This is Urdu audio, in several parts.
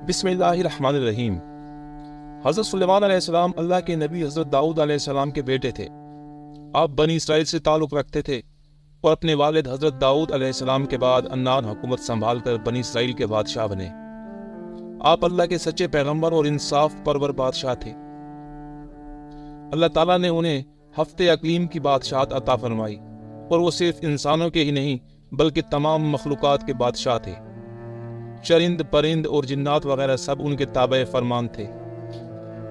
بسم اللہ الرحمن الرحیم۔ حضرت سلیمان علیہ السلام اللہ کے نبی حضرت داؤد علیہ السلام کے بیٹے تھے۔ آپ بنی اسرائیل سے تعلق رکھتے تھے اور اپنے والد حضرت داؤد علیہ السلام کے بعد عنان حکومت سنبھال کر بنی اسرائیل کے بادشاہ بنے۔ آپ اللہ کے سچے پیغمبر اور انصاف پرور بادشاہ تھے۔ اللہ تعالیٰ نے انہیں ہفتے اقلیم کی بادشاہت عطا فرمائی اور وہ صرف انسانوں کے ہی نہیں بلکہ تمام مخلوقات کے بادشاہ تھے۔ چرند پرند اور جنات وغیرہ سب ان کے تابع فرمان تھے۔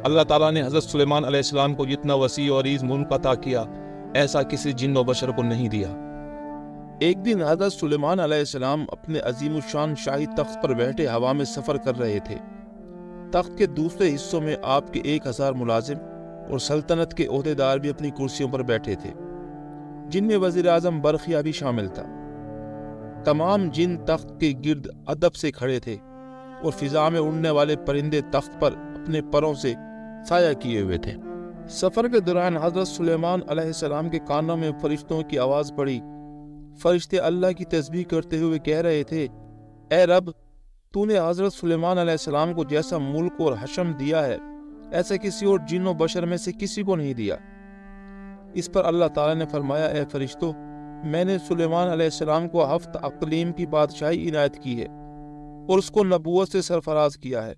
اللہ تعالیٰ نے حضرت سلیمان علیہ السلام کو جتنا وسیع و عریض ملک عطا کیا ایسا کسی جن و بشر کو نہیں دیا۔ ایک دن حضرت سلیمان علیہ السلام اپنے عظیم الشان شاہی تخت پر بیٹھے ہوا میں سفر کر رہے تھے۔ تخت کے دوسرے حصوں میں آپ کے 1000 ملازم اور سلطنت کے عہدیدار بھی اپنی کرسیوں پر بیٹھے تھے، جن میں وزیر اعظم برقیہ بھی شامل تھا۔ تمام جن تخت کے گرد ادب سے کھڑے تھے اور فضا میں اڑنے والے پرندے تخت پر اپنے پروں سے سایہ کیے ہوئے تھے۔ سفر کے دوران حضرت سلیمان علیہ السلام کے کانوں میں فرشتوں کی آواز پڑی۔ فرشتے اللہ کی تسبیح کرتے ہوئے کہہ رہے تھے، اے رب، تو نے حضرت سلیمان علیہ السلام کو جیسا ملک اور حشم دیا ہے ایسا کسی اور جن و بشر میں سے کسی کو نہیں دیا۔ اس پر اللہ تعالیٰ نے فرمایا، اے فرشتوں، میں نے سلیمان علیہ السلام کو 7 اقلیم کی بادشاہی عنایت کی ہے اور اس کو نبوت سے سرفراز کیا ہے،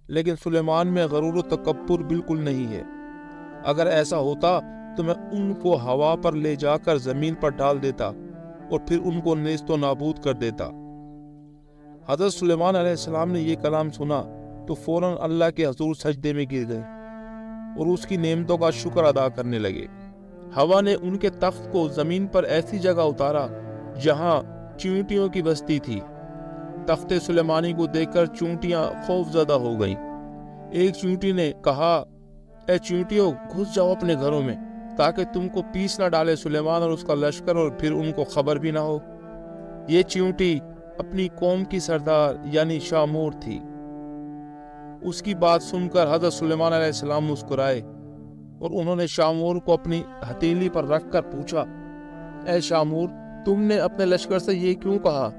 لیکن سلیمان میں غرور و تکبر بالکل نہیں ہے۔ اگر ایسا ہوتا تو میں ان کو ہوا پر لے جا کر زمین پر ڈال دیتا اور پھر ان کو نیست و نابود کر دیتا۔ حضرت سلیمان علیہ السلام نے یہ کلام سنا تو فوراً اللہ کے حضور سجدے میں گر گئے اور اس کی نعمتوں کا شکر ادا کرنے لگے۔ ہوا نے ان کے تخت کو زمین پر ایسی جگہ اتارا جہاں چیونٹیوں کی بستی تھی۔ تخت سلیمانی کو دیکھ کر چیونٹیاں خوف زدہ ہو گئیں۔ ایک چیونٹی نے کہا، اے چیونٹیوں، گھس جاؤ اپنے گھروں میں تاکہ تم کو پیس نہ ڈالے سلیمان اور اس کا لشکر اور پھر ان کو خبر بھی نہ ہو۔ یہ چیونٹی اپنی قوم کی سردار یعنی شامور تھی۔ اس کی بات سن کر حضرت سلیمان علیہ السلام مسکرائے اور انہوں نے شامور کو اپنی ہتھیلی پر رکھ کر پوچھا، اے شامور، تم نے اپنے لشکر سے یہ کیوں کہا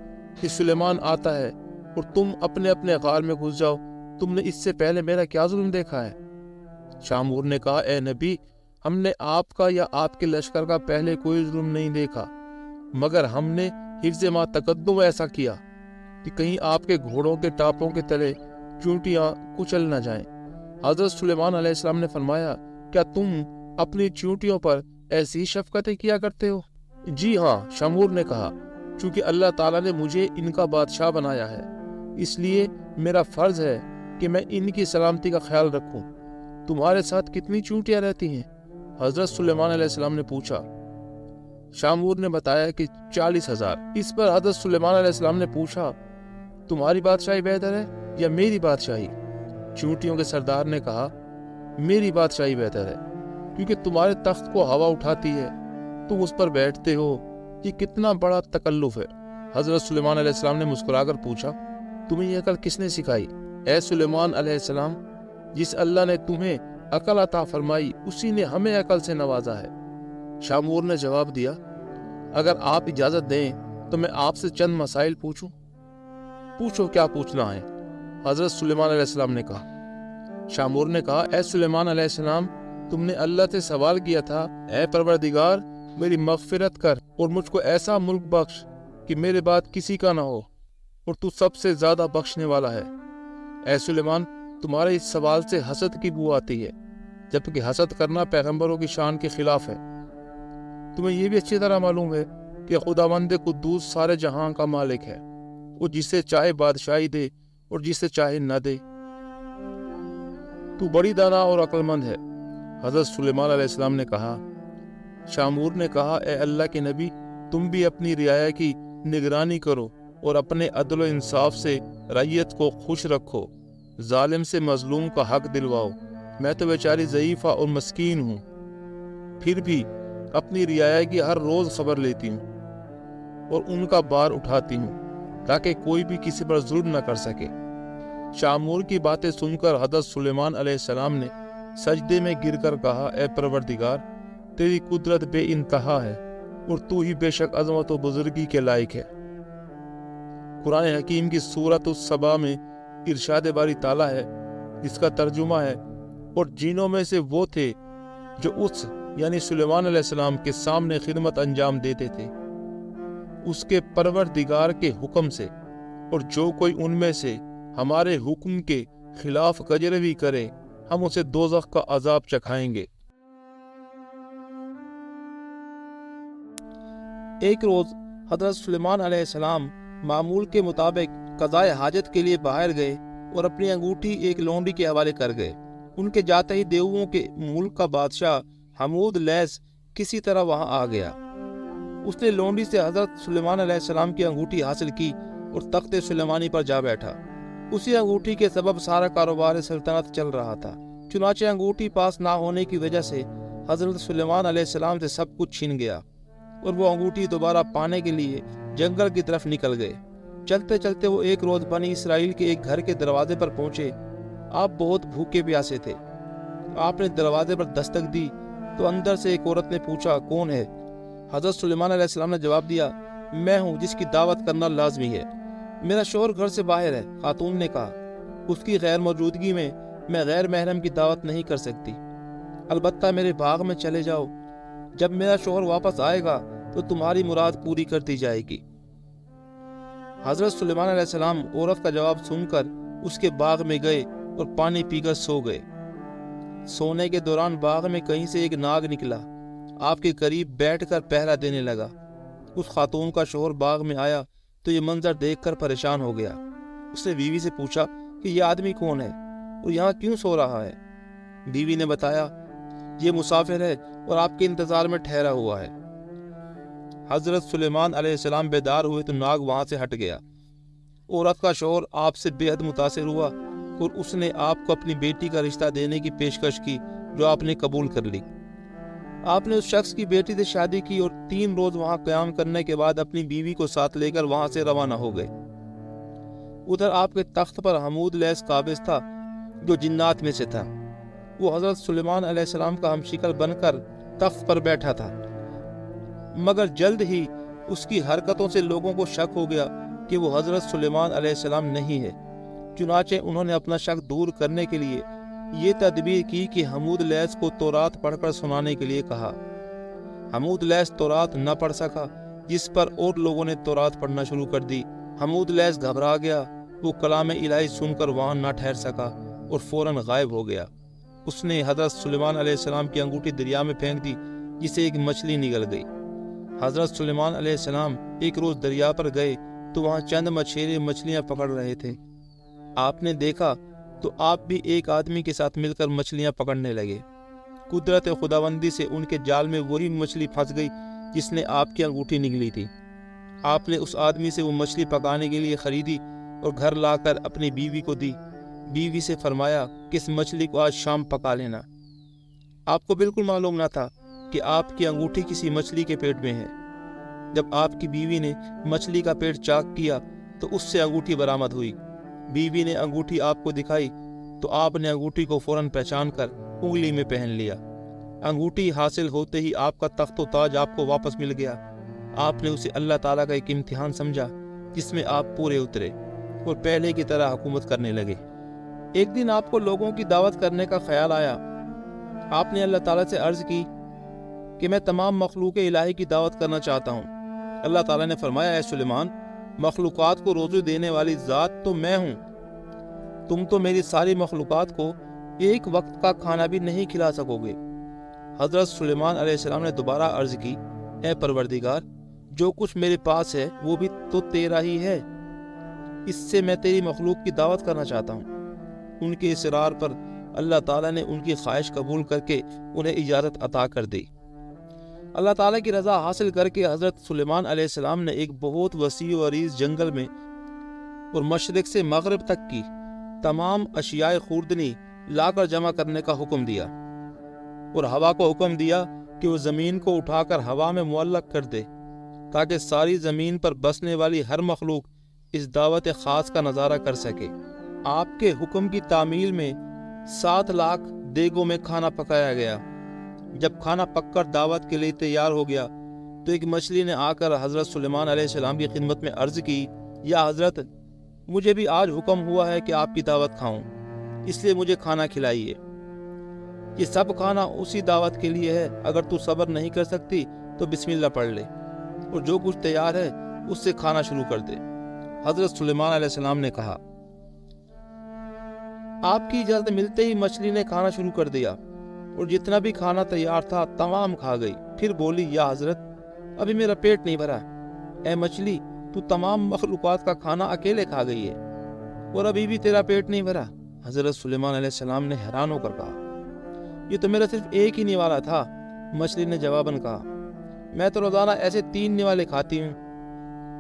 کہ سلیمان آتا ہے اور تم اپنے اپنے غار میں گھس جاؤ؟ تم نے اس سے پہلے میرا کیا ظلم دیکھا ہے؟ شامور نے کہا، اے نبی، ہم نے آپ کا یا آپ کے لشکر کا پہلے کوئی ظلم نہیں دیکھا، مگر ہم نے حفظ ما تقدم ایسا کیا کہ کہیں آپ کے گھوڑوں کے ٹاپوں کے تلے چونٹیاں کچل نہ جائیں۔ حضرت سلیمان علیہ السلام نے فرمایا، کیا تم اپنی چونٹیوں پر ایسی شفقتیں کیا کرتے ہو؟ جی ہاں، شامور نے کہا، چونکہ اللہ تعالیٰ نے مجھے ان کا بادشاہ بنایا ہے، اس لیے میرا فرض ہے کہ میں ان کی سلامتی کا خیال رکھوں۔ تمہارے ساتھ کتنی چونٹیاں رہتی ہیں؟ حضرت سلیمان علیہ السلام نے پوچھا۔ شامور نے بتایا کہ 40,000۔ اس پر حضرت سلیمان علیہ السلام نے پوچھا، تمہاری بادشاہی بہتر ہے یا میری بادشاہی؟ چونٹیوں کے سردار نے کہا، میری بادشاہی بہتر ہے، کیونکہ تمہارے تخت کو ہوا اٹھاتی ہے، تم اس پر بیٹھتے ہو، یہ کتنا بڑا تکلف ہے۔ حضرت سلیمان علیہ السلام نے مسکرا کر پوچھا، تمہیں یہ عقل کس نے سکھائی؟ اے سلیمان علیہ السلام، جس اللہ نے تمہیں عقل عطا فرمائی اسی نے ہمیں عقل سے نوازا ہے۔ شامور نے جواب دیا، اگر آپ اجازت دیں تو میں آپ سے چند مسائل پوچھوں؟ پوچھو، کیا پوچھنا ہے؟ حضرت سلیمان علیہ السلام نے کہا۔ شامور نے کہا، اے سلیمان علیہ السلام، تم نے اللہ سے سوال کیا تھا، اے پروردگار، میری مغفرت کر اور مجھ کو ایسا ملک بخش کہ میرے بعد کسی کا نہ ہو، اور تو سب سے زیادہ بخشنے والا ہے۔ اے سلیمان، تمہارے اس سوال سے حسد کی بو آتی ہے، جبکہ حسد کرنا پیغمبروں کی شان کے خلاف ہے۔ تمہیں یہ بھی اچھی طرح معلوم ہے کہ خداوند قدوس سارے جہاں کا مالک ہے، وہ جسے چاہے بادشاہی دے اور جسے چاہے نہ دے۔ تو بڑی دانا اور عقل مند ہے۔ حضرت سلیمان علیہ السلام نے کہا۔ شامور نے کہا، اے اللہ کے نبی، تم بھی اپنی رعایا کی نگرانی کرو اور اپنے عدل و انصاف سے رعیت کو خوش رکھو، ظالم سے مظلوم کا حق دلواؤ۔ میں تو بیچاری ضعیفہ اور مسکین ہوں، پھر بھی اپنی رعایا کی ہر روز خبر لیتی ہوں اور ان کا بار اٹھاتی ہوں تاکہ کوئی بھی کسی پر ظلم نہ کر سکے۔ شامور کی باتیں سن کر حضرت سلیمان علیہ السلام نے سجدے میں گر کر کہا، اے پروردگار، تیری قدرت بے انتہا ہے اور تو ہی بے شک عظمت و بزرگی کے لائق ہے۔ قرآن حکیم کی سورۃ السبا میں ارشاد باری تعالیٰ ہے جس کا ترجمہ ہے، اور جنوں میں سے وہ تھے جو اس یعنی سلیمان علیہ السلام کے سامنے خدمت انجام دیتے تھے اس کے پروردگار کے حکم سے، اور جو کوئی ان میں سے ہمارے حکم کے خلاف کجروی کرے ہم اسے دوزخ کا عذاب چکھائیں گے۔ ایک روز حضرت سلیمان علیہ السلام معمول کے مطابق قضائے حاجت کے لیے باہر گئے اور اپنی انگوٹھی ایک لونڈی کے حوالے کر گئے۔ ان کے جاتے ہی دیوؤں کے ملک کا بادشاہ حمود لیس کسی طرح وہاں آ گیا۔ اس نے لونڈی سے حضرت سلیمان علیہ السلام کی انگوٹھی حاصل کی اور تخت سلیمانی پر جا بیٹھا۔ اسی انگوٹھی کے سبب سارا کاروبار سلطنت چل رہا تھا۔ چنانچہ انگوٹھی پاس نہ ہونے کی وجہ سے حضرت سلیمان علیہ السلام سے سب کچھ چھن گیا اور وہ انگوٹھی دوبارہ پانے کے لیے جنگل کی طرف نکل گئے۔ چلتے چلتے وہ ایک روز بنی اسرائیل کے ایک گھر کے دروازے پر پہنچے۔ آپ بہت بھوکے پیاسے تھے۔ آپ نے دروازے پر دستک دی تو اندر سے ایک عورت نے پوچھا، کون ہے؟ حضرت سلیمان علیہ السلام نے جواب دیا، میں ہوں جس کی دعوت کرنا لازمی ہے۔ میرا شوہر گھر سے باہر ہے، خاتون نے کہا۔ اس کی غیر موجودگی میں غیر محرم کی دعوت نہیں کر سکتی۔ البتہ میرے باغ میں چلے جاؤ، جب میرا شوہر واپس آئے گا تو تمہاری مراد پوری کر دی جائے گی۔ حضرت سلیمان علیہ السلام عورت کا جواب سن کر اس کے باغ میں گئے اور پانی پی کر سو گئے۔ سونے کے دوران باغ میں کہیں سے ایک ناگ نکلا، آپ کے قریب بیٹھ کر پہرا دینے لگا۔ اس خاتون کا شوہر باغ میں آیا تو یہ منظر دیکھ کر پریشان ہو گیا۔ اس نے بیوی سے پوچھا کہ یہ آدمی کون ہے اور یہاں کیوں سو رہا ہے؟ بیوی نے بتایا، یہ مسافر ہے اور آپ کے انتظار میں ٹھہرا ہوا ہے۔ حضرت سلیمان علیہ السلام بیدار ہوئے تو ناگ وہاں سے ہٹ گیا۔ عورت کا شوہر آپ سے بے حد متاثر ہوا اور اس نے آپ کو اپنی بیٹی کا رشتہ دینے کی پیشکش کی جو آپ نے قبول کر لی۔ آپ نے اس شخص کی بیٹی سے شادی کی اور 3 روز وہاں قیام کرنے کے بعد اپنی بیوی کو ساتھ لے کر وہاں سے روانہ ہو گئے۔ ادھر آپ کے تخت پر حمود لیس قابض تھا جو جنات میں سے تھا۔ وہ حضرت سلیمان علیہ السلام کا ہمشکل بن کر تخت پر بیٹھا تھا، مگر جلد ہی اس کی حرکتوں سے لوگوں کو شک ہو گیا کہ وہ حضرت سلیمان علیہ السلام نہیں ہے۔ چنانچہ انہوں نے اپنا شک دور کرنے کے لیے یہ تدبیر کی کہ حمود لیس کو تورات پڑھ کر سنانے کے لیے کہا۔ حمود لیس تورات نہ پڑھ سکا، جس پر اور لوگوں نے تورات پڑھنا شروع کر دی۔ حمود لیس گھبرا گیا، وہ کلام الہی سن کر وہاں نہ ٹھہر سکا اور فوراً غائب ہو گیا۔ اس نے حضرت سلیمان علیہ السلام کی انگوٹھی دریا میں پھینک دی جسے ایک مچھلی نگل گئی۔ حضرت سلیمان علیہ السلام ایک روز دریا پر گئے تو وہاں چند مچھیرے مچھلیاں پکڑ رہے تھے۔ آپ نے دیکھا تو آپ بھی ایک آدمی کے ساتھ مل کر مچھلیاں پکڑنے لگے۔ قدرت خداوندی سے ان کے جال میں وہی مچھلی پھنس گئی جس نے آپ کی انگوٹھی نگلی تھی۔ آپ نے اس آدمی سے وہ مچھلی پکانے کے لیے خریدی اور گھر لا کر اپنی بیوی کو دی۔ بیوی سے فرمایا کہ اس مچھلی کو آج شام پکا لینا۔ آپ کو بالکل معلوم نہ تھا کہ آپ کی انگوٹھی کسی مچھلی کے پیٹ میں ہے۔ جب آپ کی بیوی نے مچھلی کا پیٹ چاک کیا تو اس سے انگوٹھی برآمد ہوئی۔ بیوی نے انگوٹھی آپ کو دکھائی تو آپ نے انگوٹھی کو فوراً پہچان کر انگلی میں پہن لیا۔ انگوٹھی حاصل ہوتے ہی آپ کا تخت و تاج آپ کو واپس مل گیا۔ آپ نے اسے اللہ تعالیٰ کا ایک امتحان سمجھا جس میں آپ پورے اترے اور پہلے کی طرح حکومت کرنے لگے۔ ایک دن آپ کو لوگوں کی دعوت کرنے کا خیال آیا۔ آپ نے اللہ تعالیٰ سے عرض کی کہ میں تمام مخلوق الہی کی دعوت کرنا چاہتا ہوں۔ اللہ تعالیٰ نے فرمایا، اے سلیمان، مخلوقات کو روزی دینے والی ذات تو میں ہوں، تم تو میری ساری مخلوقات کو ایک وقت کا کھانا بھی نہیں کھلا سکو گے۔ حضرت سلیمان علیہ السلام نے دوبارہ عرض کی، اے پروردگار، جو کچھ میرے پاس ہے وہ بھی تو تیرا ہی ہے، اس سے میں تیری مخلوق کی دعوت کرنا چاہتا ہوں۔ ان کے اصرار پر اللہ تعالیٰ نے ان کی خواہش قبول کر کے انہیں اجازت عطا کر دی۔ اللہ تعالیٰ کی رضا حاصل کر کے حضرت سلیمان علیہ السلام نے ایک بہت وسیع و عریض جنگل میں اور مشرق سے مغرب تک کی تمام اشیاء خوردنی لا کر جمع کرنے کا حکم دیا، اور ہوا کو حکم دیا کہ وہ زمین کو اٹھا کر ہوا میں معلق کر دے تاکہ ساری زمین پر بسنے والی ہر مخلوق اس دعوت خاص کا نظارہ کر سکے۔ آپ کے حکم کی تعمیل میں 7 لاکھ دیگوں میں کھانا پکایا گیا۔ جب کھانا پک کر دعوت کے لیے تیار ہو گیا تو ایک مچھلی نے آ کر حضرت سلیمان علیہ السلام کی خدمت میں عرض کی، یا حضرت، مجھے بھی آج حکم ہوا ہے کہ آپ کی دعوت کھاؤں، اس لیے مجھے کھانا کھلائیے۔ یہ سب کھانا اسی دعوت کے لیے ہے، اگر تو صبر نہیں کر سکتی تو بسم اللہ پڑھ لے اور جو کچھ تیار ہے اس سے کھانا شروع کر دے۔ حضرت سلیمان علیہ السلام نے کہا، آپ کی اجازت ملتے ہی مچھلی نے کھانا شروع کر دیا اور جتنا بھی کھانا تیار تھا تمام کھا گئی۔ پھر بولی، یا حضرت ابھی میرا پیٹ نہیں بھرا۔ اے مچھلی، تو تمام مخلوقات کا کھانا اکیلے کھا گئی ہے اور ابھی بھی تیرا پیٹ نہیں بھرا؟ حضرت سلیمان علیہ السلام نے حیران ہو کر کہا، یہ تو میرا صرف ایک ہی نوالا تھا۔ مچھلی نے جواباً کہا، میں تو روزانہ ایسے 3 نوالے کھاتی ہوں۔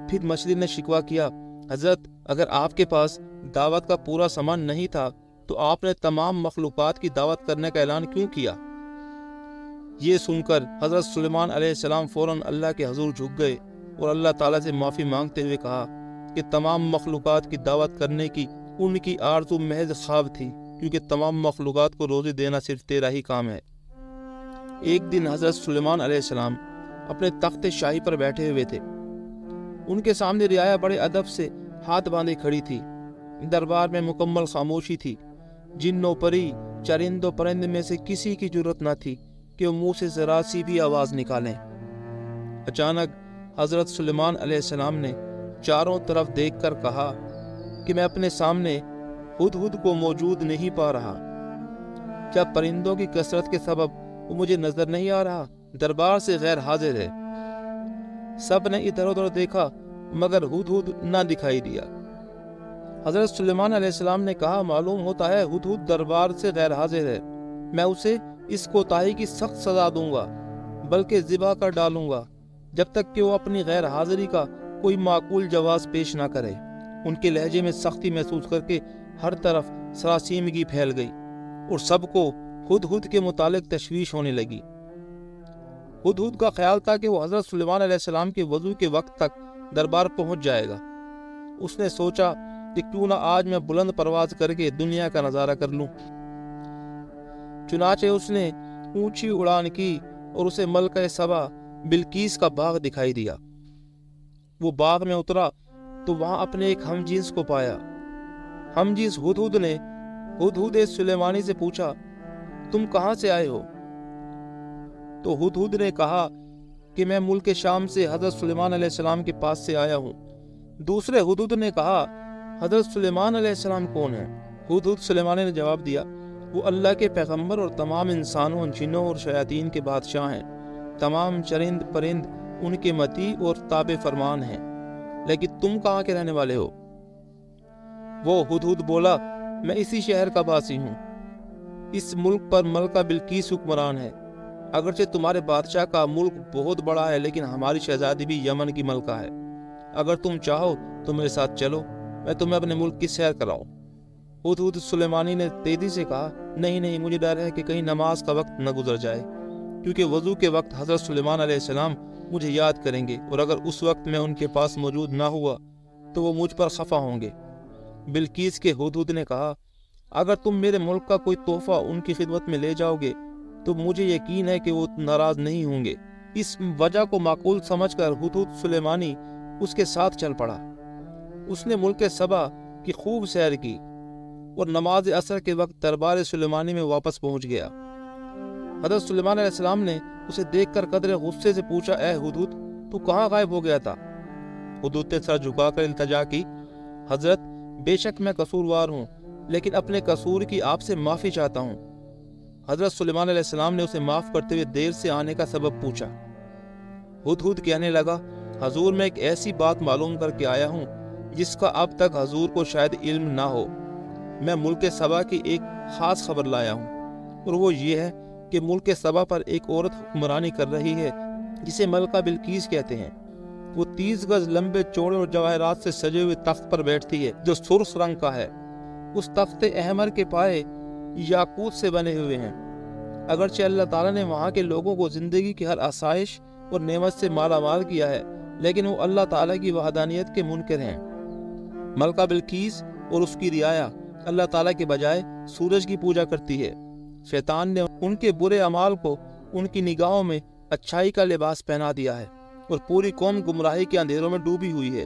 پھر مچھلی نے شکوہ کیا، حضرت اگر آپ کے پاس دعوت کا پورا سامان نہیں تھا تو آپ نے تمام مخلوقات کی دعوت کرنے کا اعلان کیوں کیا؟ یہ سن کر حضرت سلیمان علیہ السلام فوراً اللہ کے حضور جھک گئے اور اللہ تعالیٰ سے معافی مانگتے ہوئے کہا کہ تمام مخلوقات کی دعوت کرنے کی ان کی آرزو محض خواب تھی، کیونکہ تمام مخلوقات کو روزی دینا صرف تیرا ہی کام ہے۔ ایک دن حضرت سلیمان علیہ السلام اپنے تخت شاہی پر بیٹھے ہوئے تھے۔ ان کے سامنے رعایا بڑے ادب سے ہاتھ باندھے کھڑی تھی۔ دربار میں مکمل خاموشی تھی۔ جن و پری، چرند و پرند میں سے کسی کی جرت نہ تھی کہ وہ منہ سے ذرا سی بھی آواز نکالیں۔ اچانک حضرت سلیمان علیہ السلام نے چاروں طرف دیکھ کر کہا کہ میں اپنے سامنے ہدہد کو موجود نہیں پا رہا۔ کیا پرندوں کی کثرت کے سبب وہ مجھے نظر نہیں آ رہا؟ دربار سے غیر حاضر ہے۔ سب نے ادھر ادھر دیکھا مگر ہدہد نہ دکھائی دیا۔ حضرت سلیمان علیہ السلام نے کہا، معلوم ہوتا ہے ہدہد دربار سے غیر حاضر ہے۔ میں اسے اس کوتاہی کی سخت سزا دوں گا، بلکہ ذبح کر ڈالوں گا جب تک کہ وہ اپنی غیر حاضری کا کوئی معقول جواز پیش نہ کرے۔ ان کے لہجے میں سختی محسوس کر کے ہر طرف سراسیمگی پھیل گئی اور سب کو ہدہد کے متعلق تشویش ہونے لگی۔ ہدہد کا خیال تھا کہ وہ حضرت سلیمان علیہ السلام کے وضو کے وقت تک دربار پہنچ جائے گا۔ اس نے سوچا کہ کیوں نہ آج میں بلند پرواز کر کے دنیا کا نظارہ کر لوں۔ چنانچہ اس نے اونچی اڑان کی اور اسے ملکہ سبا بلقیس کا باغ دکھائی دیا۔ وہ باغ میں اترا تو وہاں اپنے ایک ہم جنس کو پایا۔ ہم جنس ہدہد نے ہدہد سلیمانی سے پوچھا، تم کہاں سے آئے ہو؟ تو ہدہد نے کہا کہ میں ملک شام سے حضرت سلیمان علیہ السلام کے پاس سے آیا ہوں۔ دوسرے ہدہد نے کہا، حضرت سلیمان علیہ السلام کون ہیں؟ ہدہد سلیمانی نے جواب دیا، وہ اللہ کے پیغمبر اور تمام انسانوں، جنوں اور شیاطین کے بادشاہ ہیں۔ تمام چرند پرند ان کے مطیع اور تابع فرمان ہیں۔ لیکن تم کہاں کے رہنے والے ہو؟ وہ ہدہد بولا، میں اسی شہر کا باسی ہوں۔ اس ملک پر ملکہ بلقیس حکمران ہے۔ اگرچہ تمہارے بادشاہ کا ملک بہت بڑا ہے، لیکن ہماری شہزادی بھی یمن کی ملکہ ہے۔ اگر تم چاہو تو میرے ساتھ چلو، میں تمہیں اپنے ملک کی سیر کراؤں۔ ہدہد سلیمانی نے تیزی سے کہا، نہیں، مجھے ڈر ہے کہ کہیں نماز کا وقت نہ گزر جائے، کیونکہ وضو کے وقت حضرت سلیمان علیہ السلام مجھے یاد کریں گے اور اگر اس وقت میں ان کے پاس موجود نہ ہوا تو وہ مجھ پر خفا ہوں گے۔ بلقیس کے ہدہد نے کہا، اگر تم میرے ملک کا کوئی تحفہ ان کی خدمت میں لے جاؤ گے تو مجھے یقین ہے کہ وہ ناراض نہیں ہوں گے۔ اس وجہ کو معقول سمجھ کر ہدہد سلیمانی اس کے ساتھ چل پڑا۔ اس نے ملک سبا کی خوب سیر کی اور نماز عصر کے وقت دربار سلیمانی میں واپس پہنچ گیا۔ حضرت سلیمان علیہ السلام نے اسے دیکھ کر قدرے غصے سے پوچھا، اے ہدہد، تو کہاں غائب ہو گیا تھا؟ ہدہد نے سر جھکا کر التجا کی، حضرت بے شک میں قصوروار ہوں، لیکن اپنے قصور کی آپ سے معافی چاہتا ہوں۔ حضرت سلیمان علیہ السلام نے اسے معاف کرتے ہوئے دیر سے آنے کا سبب پوچھا۔ ہدہد کہنے لگا، حضور میں ایک ایسی بات معلوم کر کے آیا ہوں جس کا اب تک حضور کو شاید علم نہ ہو۔ میں ملک سبا کی ایک خاص خبر لایا ہوں، اور وہ یہ ہے کہ ملک سبا پر ایک عورت حکمرانی کر رہی ہے جسے ملکہ بلقیس کہتے ہیں۔ وہ 30 گز لمبے چوڑے اور جواہرات سے سجے ہوئے تخت پر بیٹھتی ہے جو سرخ رنگ کا ہے۔ اس تخت احمر کے پائے یاقوت سے بنے ہوئے ہیں۔ اگرچہ اللہ تعالیٰ نے وہاں کے لوگوں کو زندگی کی ہر آسائش اور نعمت سے مالا مال کیا ہے، لیکن وہ اللہ تعالیٰ کی وحدانیت کے منکر ہیں۔ ملکہ بلقیس اور اس کی رعایا اللہ تعالیٰ کے بجائے سورج کی پوجا کرتی ہے۔ شیطان نے ان کے برے اعمال کو ان کی نگاہوں میں اچھائی کا لباس پہنا دیا ہے اور پوری قوم گمراہی کے اندھیروں میں ڈوبی ہوئی ہے۔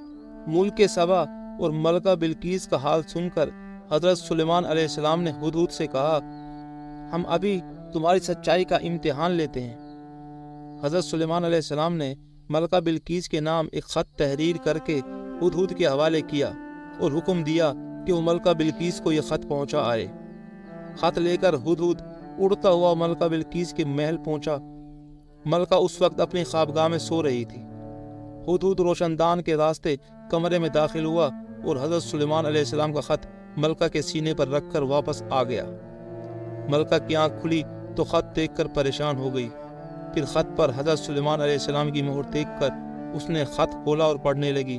ملک سبا اور ملکہ بلقیس کا حال سن کر حضرت سلیمان علیہ السلام نے ہدہد سے کہا، ہم ابھی تمہاری سچائی کا امتحان لیتے ہیں۔ حضرت سلیمان علیہ السلام نے ملکہ بلقیس کے نام ایک خط تحریر کر کے ہدہد کے حوالے کیا اور حکم دیا کہ وہ ملکہ بلقیس کو یہ خط پہنچا آئے۔ خط لے کر ہدہد اڑتا ہوا ملکہ بلقیس کے محل پہنچا۔ ملکہ اس وقت اپنی خوابگاہ میں سو رہی تھی۔ ہدہد روشن دان کے راستے کمرے میں داخل ہوا اور حضرت سلیمان علیہ السلام کا خط ملکہ کے سینے پر رکھ کر واپس آ گیا۔ ملکہ کی آنکھ کھلی تو خط دیکھ کر پریشان ہو گئی۔ پھر خط پر حضرت سلیمان علیہ السلام کی مہر دیکھ کر اس نے خط کھولا اور پڑھنے لگی۔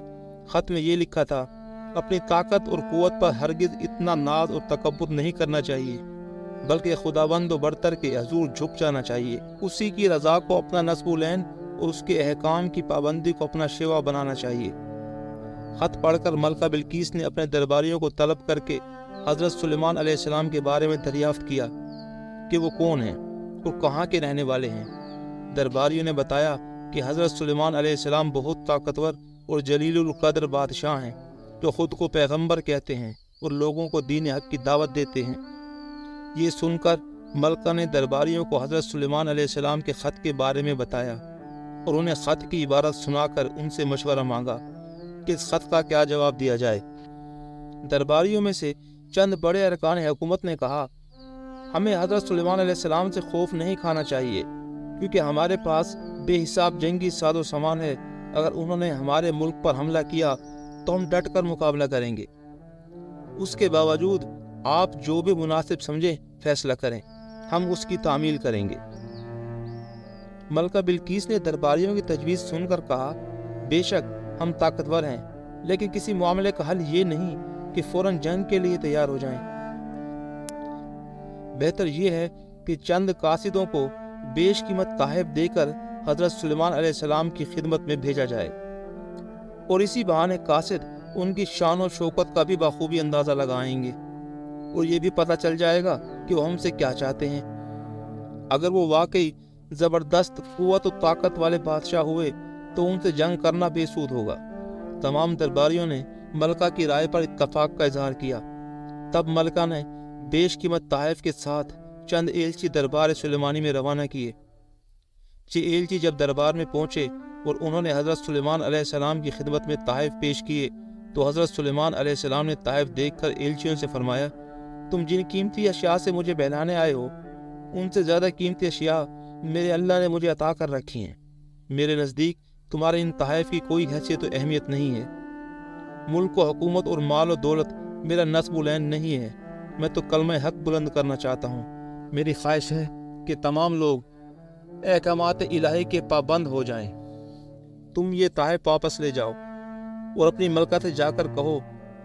خط میں یہ لکھا تھا، اپنی طاقت اور قوت پر ہرگز اتنا ناز اور تکبر نہیں کرنا چاہیے، بلکہ خداوند و برتر کے حضور جھک جانا چاہیے۔ اسی کی رضا کو اپنا نصب العین اور اس کے احکام کی پابندی کو اپنا شیوا بنانا چاہیے۔ خط پڑھ کر ملکہ بلقیس نے اپنے درباریوں کو طلب کر کے حضرت سلیمان علیہ السلام کے بارے میں دریافت کیا کہ وہ کون ہیں اور کہاں کے رہنے والے ہیں۔ درباریوں نے بتایا کہ حضرت سلیمان علیہ السلام بہت طاقتور اور جلیل القدر بادشاہ ہیں، جو خود کو پیغمبر کہتے ہیں اور لوگوں کو دین حق کی دعوت دیتے ہیں۔ یہ سن کر ملکہ نے درباریوں کو حضرت سلیمان علیہ السلام کے خط کے بارے میں بتایا اور انہیں خط کی عبارت سنا کر ان سے مشورہ مانگا کہ اس خط کا کیا جواب دیا جائے۔ درباریوں میں سے چند بڑے ارکان حکومت نے کہا، ہمیں حضرت سلیمان علیہ السلام سے خوف نہیں کھانا چاہیے، کیونکہ ہمارے پاس بے حساب جنگی ساز و سامان ہے۔ اگر انہوں نے ہمارے ملک پر حملہ کیا تو ہم ڈٹ کر مقابلہ کریں گے۔ اس کے باوجود آپ جو بھی مناسب سمجھیں فیصلہ کریں، ہم اس کی تعمیل کریں گے۔ ملکہ بلقیس نے درباریوں کی تجویز سن کر کہا، بے شک ہم طاقتور ہیں، لیکن کسی معاملے کا حل یہ نہیں کہ فوراً جنگ کے لیے تیار ہو جائیں۔ بہتر یہ ہے کہ چند قاصدوں کو بیش قیمت تحائف دے کر حضرت سلیمان علیہ السلام کی خدمت میں بھیجا جائے، اور اسی بہانے قاصد ان کی شان و شوکت کا بھی بخوبی اندازہ لگائیں گے، اور یہ بھی پتہ چل جائے گا کہ وہ ہم سے کیا چاہتے ہیں۔ اگر وہ واقعی زبردست قوت و طاقت والے بادشاہ ہوئے تو ان سے جنگ کرنا بے سود ہوگا۔ تمام درباریوں نے ملکہ کی رائے پر اتفاق کا اظہار کیا۔ تب ملکہ نے بیش قیمت تحائف کے ساتھ چند ایلچی دربار سلیمانی میں روانہ کیے۔ یہ ایلچی جب دربار میں پہنچے اور انہوں نے حضرت سلیمان علیہ السلام کی خدمت میں تحائف پیش کیے تو حضرت سلیمان علیہ السلام نے تحائف دیکھ کر ایلچیوں سے فرمایا، تم جن قیمتی اشیاء سے مجھے بہلانے آئے ہو، ان سے زیادہ قیمتی اشیاء میرے اللہ نے مجھے عطا کر رکھی ہیں۔ میرے نزدیک تمہارے ان تحائف کی کوئی حیثیت و اہمیت نہیں ہے۔ ملک و حکومت اور مال و دولت میرا نصب العین نہیں ہے۔ میں تو کلمہ حق بلند کرنا چاہتا ہوں۔ میری خواہش ہے کہ تمام لوگ احکامات الہی کے پابند ہو جائیں۔ تم یہ تحائف واپس لے جاؤ اور اپنی ملکہ سے جا کر کہو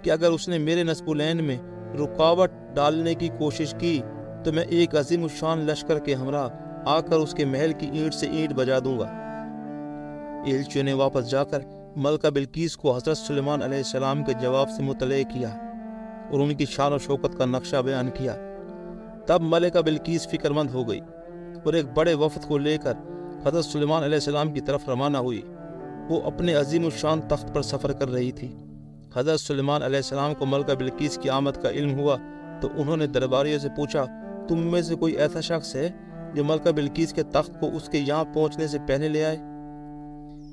کہ اگر اس نے میرے نصب العین میں رکاوٹ ڈالنے کی کوشش کی تو میں ایک عظیم الشان لشکر کے ہمراہ آ کر اس کے محل کی اینٹ سے اینٹ بجا دوں گا۔ ایلچیوں نے واپس جا کر ملکہ بلقیس کو حضرت سلیمان علیہ السلام کے جواب سے مطلع کیا اور ان کی شان و شوکت کا نقشہ بیان کیا۔ تب ملکہ بلقیس فکر مند ہو گئی اور ایک بڑے وفد کو لے کر حضرت سلیمان علیہ السلام کی طرف روانہ ہوئی۔ وہ اپنے عظیم الشان تخت پر سفر کر رہی تھی۔ حضرت سلیمان علیہ السلام کو ملکہ بلقیس کی آمد کا علم ہوا تو انہوں نے درباریوں سے پوچھا، تم میں سے کوئی ایسا شخص ہے جو ملکہ بلقیس کے تخت کو اس کے یہاں پہنچنے سے پہلے لے آئے؟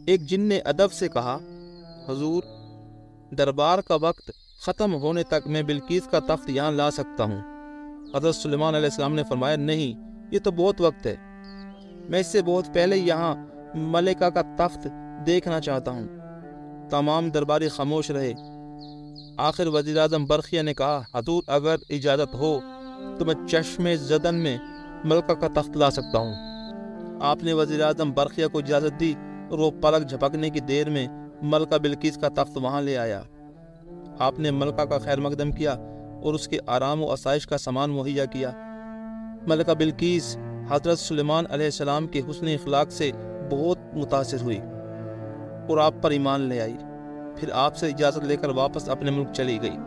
ایک جن نے ادب سے کہا، حضور، دربار کا وقت ختم ہونے تک میں بلقیس کا تخت یہاں لا سکتا ہوں۔ حضرت سلیمان علیہ السلام نے فرمایا، نہیں، یہ تو بہت وقت ہے، میں اس سے بہت پہلے یہاں ملکہ کا تخت دیکھنا چاہتا ہوں۔ تمام درباری خاموش رہے۔ آخر وزیر اعظم برقیہ نے کہا، حضور، اگر اجازت ہو تو میں چشم زدن میں ملکہ کا تخت لا سکتا ہوں۔ آپ نے وزیر اعظم برقیہ کو اجازت دی اور وہ پلک جھپکنے کی دیر میں ملکہ بلقیس کا تخت وہاں لے آیا۔ آپ نے ملکہ کا خیر مقدم کیا اور اس کے آرام و آسائش کا سامان مہیا کیا۔ ملکہ بلقیس حضرت سلیمان علیہ السلام کے حسن اخلاق سے بہت متاثر ہوئی اور آپ پر ایمان لے آئی۔ پھر آپ سے اجازت لے کر واپس اپنے ملک چلی گئی۔